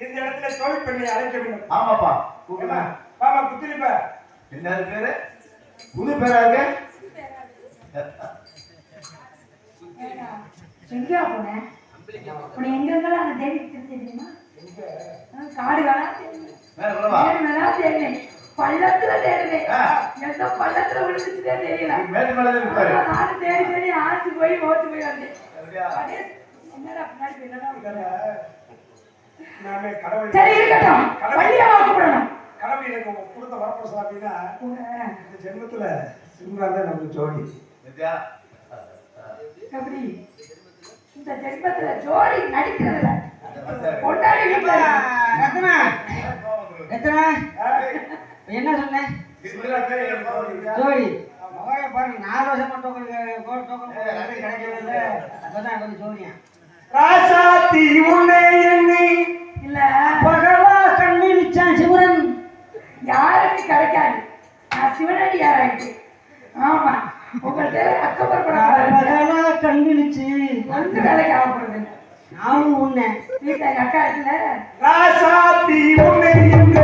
இந்த இடத்துல தோழி பெண்ணை அழைக்க வேண்டும். ஆமாப்பா பாபா குத்திரிப்ப என்ன பேரு? புது பேரா இருக்கு. எங்கயா போனேன்? உன்னை எங்கெங்கெல்லாம் அந்த தேவி தெரியுமா? காடு வேணா தேடினேன், பள்ளத்துல தேடினேன், எந்த பள்ளத்துல விழுந்துச்சுதே தெரியல. நானும் தேடி தேடி ஆச்சு போய் ஓட்டு போய் வந்தேன். என்னடா பின்னாடி சரி இருக்கட்டும், வழியா கூப்பிடணும். கடவுள் எனக்கு கொடுத்த வரப்பிரசாதம் அப்படின்னா இந்த ஜென்மத்துல சிம்ரான் தான் நமக்கு ஜோடி. எப்படி இந்த ஜென்மத்துல ஜோடி நடிக்கிறதுல கொண்டாடி என்ன சொன்னேன்? ஜோடி பாருங்க, 4 வருஷம் மட்டும் கிடைக்கவே அப்பதான் கொஞ்சம் ஜோடியா ராசாத்தி உன்னை எண்ணி இல்ல பகவா கண்ணி நிச்சான் சிவரன் யாருக்கு கிடைக்காது. நான் சிவனடி யாராயிட்டு. ஆமா உங்களுக்கு அக்கப்படப்பட கண்விழிச்சு வந்து வேலைக்கு ஆகப்படுது. நானும் உன்னை வீட்டுல எங்க அக்கா இருக்குல்ல, ராசாத்தி உன்னை எண்ணி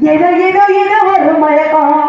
ஏதோ ஏதோ ஏதோ ஒரு மழகம்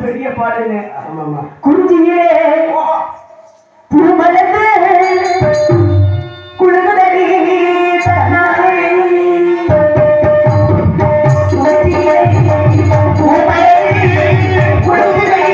பெரிய பாடுங்க குறிஞ்சியிலே பூமலர்ந்து குழுங்குதடி பூமலர்ந்து குழுங்குதடி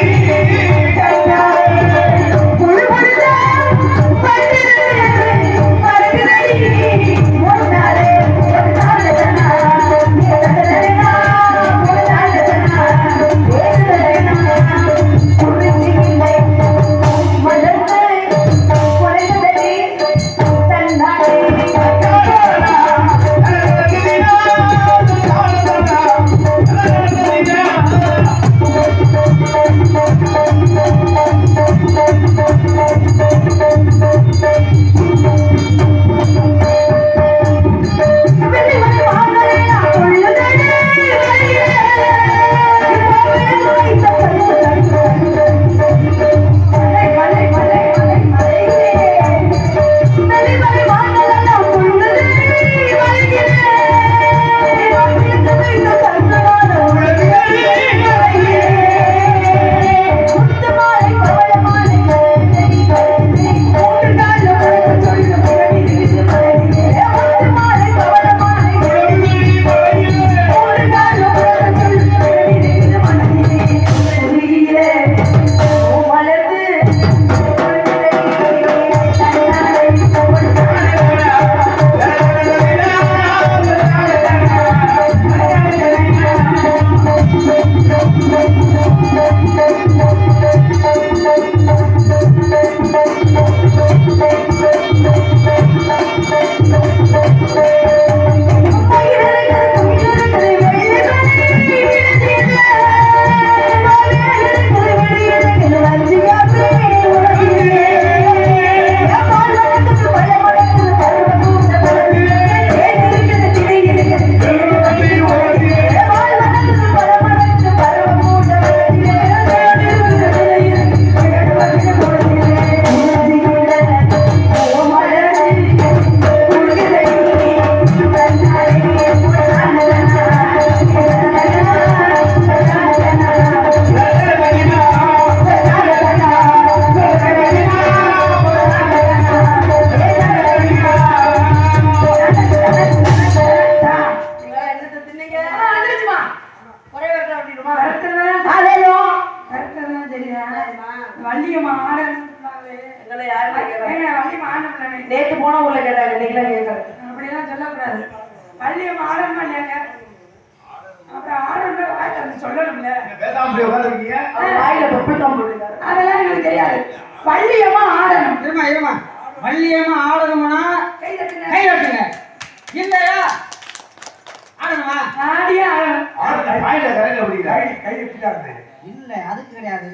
எங்களை யாருமே கேட்கறாங்க. வள்ளியம்மா ஆடணும்ல. நேத்து போன ஊர்ல கேட்டாங்க, இன்னைக்குலாம் கேட்கறேன். அப்படிலாம் சொல்லக்கூடாது. வள்ளியம்மா ஆடணுமா இல்லையாங்க? அப்புறம் ஆடணும்னா வாய்க்கு வந்து சொல்லணும்ல. பேசாம இப்படி உட்கார்ந்திருக்கீங்க. அவர் வாயில பப்பிள் காம் போட்டுருக்காரு. அதெல்லாம் எனக்கு தெரியாது. வள்ளியம்மா ஆடணும். இருமா வள்ளியம்மா ஆடணும்னா கை தட்டுங்க. கை தட்டுங்க. இல்லையா ஆடணுமா? ஆடியே ஆடணும். பாயிண்ட்ல கரெக்டா பிடிக்கிறா. கை கட்டிட்டாங்க. இல்ல அதுக்கு கிடையாது.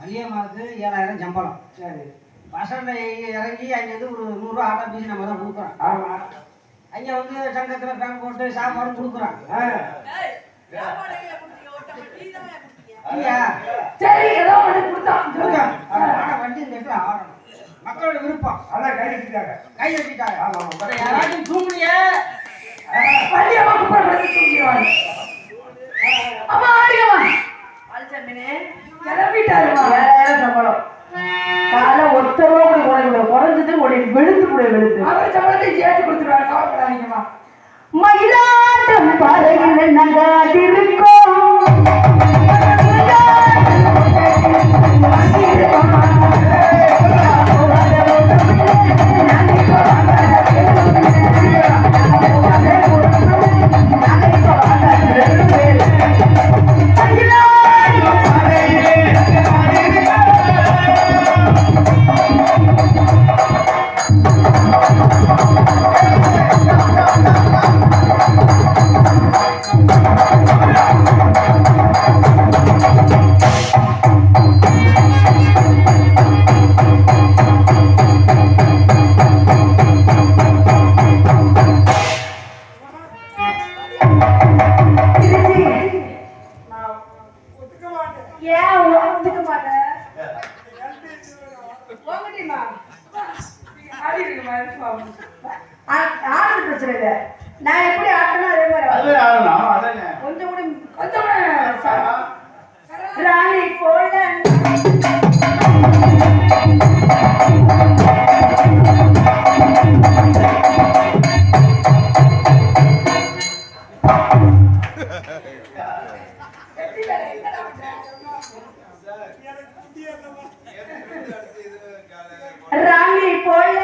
வள்ளியம்மாவுக்கு 7000 சம்பளம். சரி. பசங்க இறங்கி அங்கேருந்து ஒரு 100 ரூபா ஆட்டோ பீஸ் நம்ம தான் கொடுக்குறோம். ஆமா. அங்கே வந்து சங்கத்துல பேங்க் போட்டு சாப்பாடு கொடுக்குறோம். இல்லையா? சரி ஏதோ ஒண்ணு கொடுத்தோம். கொடுக்குறோம். ஆனா வண்டி இந்த இடத்துல ஆடணும். மக்களோட விருப்பம். அதான் கை கட்டிட்டாங்க. கை கட்டிட்டாங்க. ஆமா. அப்புறம் யாராச்சும் தூங்கலையே வள்ளியம்மா குப்பப்படுத்தி தூங்கிடுவாங்க. அம்மா ஆடுங்கம்மா. அல்சமினே கிளம்பிட்டாருமா. 7000 சம்பளம். காலை ஒத்தரவோ குறைஞ்சது உடைய வெளுத்து கூட வெளுத்து. அவர் சம்பளத்தை சேர்த்து கொடுத்துருவாரு. கவலைப்படாதீங்கம்மா. மயிலாட்டம் பாறையில் நகாதிருக்கோம். ஏன் ஒத்துக்க மாட்டேன்? போங்கடிம்மா. ஆடி இருக்குமா? ஆடுறது பிரச்சனை இல்லை. நான் எப்படி ஆடணும் அதே மாதிரி அதுவே ஆடலாம். அதானே. கொஞ்சம் கூட கொஞ்சம் கூட ராணி போல ராணி போல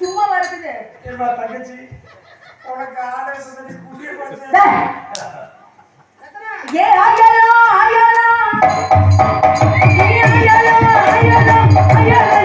சும்மா வருது. ஏம்மா தங்கச்சி, உனக்கு ஆட சொன்னது புரிய போச்சு. ஏ ஆயாலோ ஆயாலோ ஏ ஆயாலோ ஆயாலோ ஆயாலோ ஆயாலோ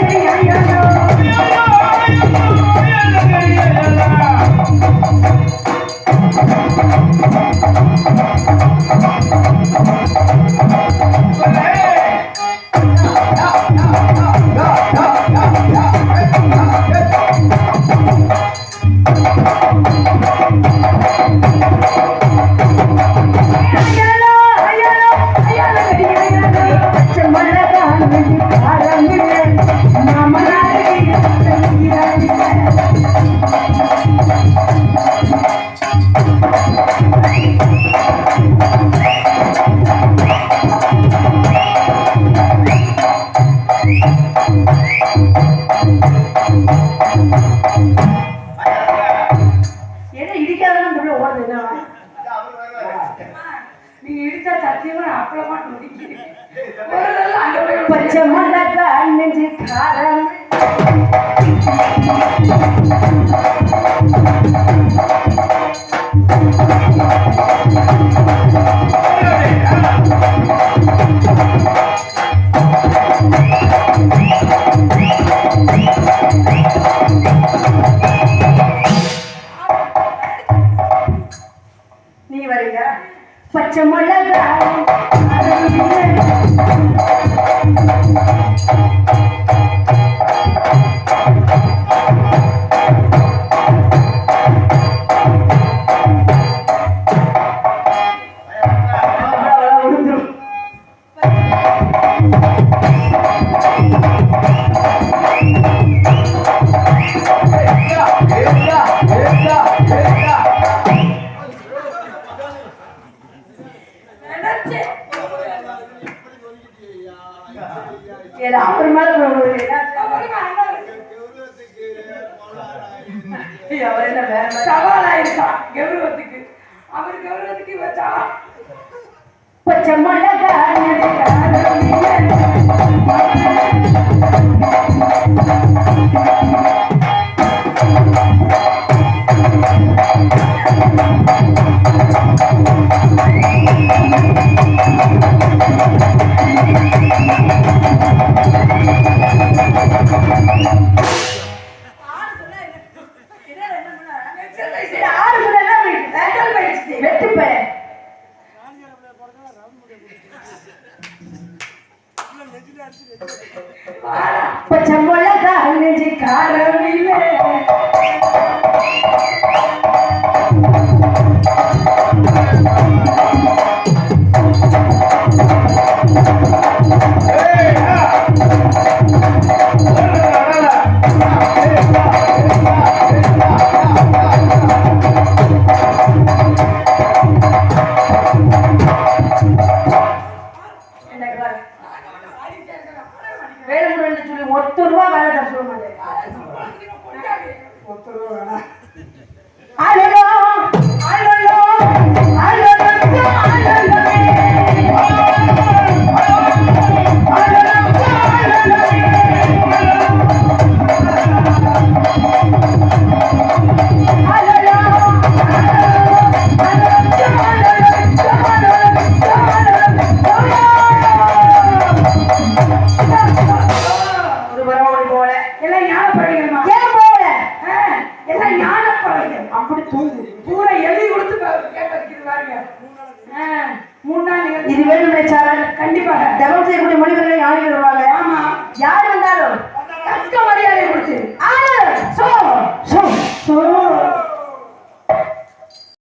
நீங்க இடிச்சா சத்தியமா அப்பளமா நொடிக்கிறீங்க. பச்சை மல்லக்கா நெஞ்சு காரம் நீ வரீங்க பச்சை மல்லக்கா அவர் என்ன வேற சவாலாயிருக்கா கௌரவத்துக்கு. அவர் கௌரவத்துக்கு வச்சா பச்சை மிளகா பச்சை மிளகா நெஞ்சு காரமில்லை வேணும்னு சொல்லி ஒத்த ரூபா வேலை தான் சொல்ல மாட்டேன். அலலோ அலலோ அலலோ இது வேணும்னே சாரல் கண்டிப்பாக டெவலப் செய்யக்கூடிய மொழி